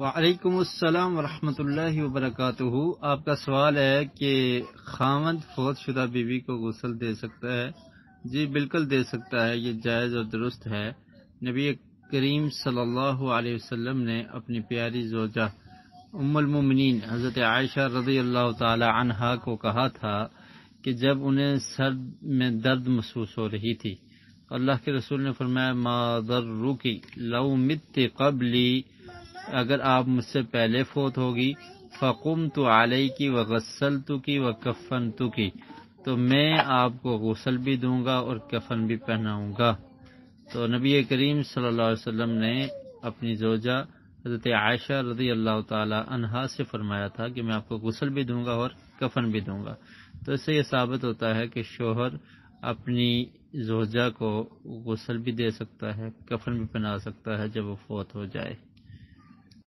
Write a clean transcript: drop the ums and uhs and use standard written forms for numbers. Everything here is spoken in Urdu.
وعلیکم السلام ورحمۃ اللہ وبرکاتہ۔ آپ کا سوال ہے کہ خاوند فوت شدہ بیوی کو غسل دے سکتا ہے؟ جی بالکل دے سکتا ہے، یہ جائز اور درست ہے۔ نبی کریم صلی اللہ علیہ وسلم نے اپنی پیاری زوجہ ام المومنین حضرت عائشہ رضی اللہ تعالی عنہا کو کہا تھا کہ جب انہیں سر میں درد محسوس ہو رہی تھی، اللہ کے رسول نے فرمایا ما ضرکی لو مت قبلی، اگر آپ مجھ سے پہلے فوت ہوگی، فقمت علیک وغسلتک وکفنتک، تو میں آپ کو غسل بھی دوں گا اور کفن بھی پہناؤں گا۔ تو نبی کریم صلی اللہ علیہ وسلم نے اپنی زوجہ حضرت عائشہ رضی اللہ تعالی عنہا سے فرمایا تھا کہ میں آپ کو غسل بھی دوں گا اور کفن بھی دوں گا۔ تو اس سے یہ ثابت ہوتا ہے کہ شوہر اپنی زوجہ کو غسل بھی دے سکتا ہے، کفن بھی پہنا سکتا ہے جب وہ فوت ہو جائے۔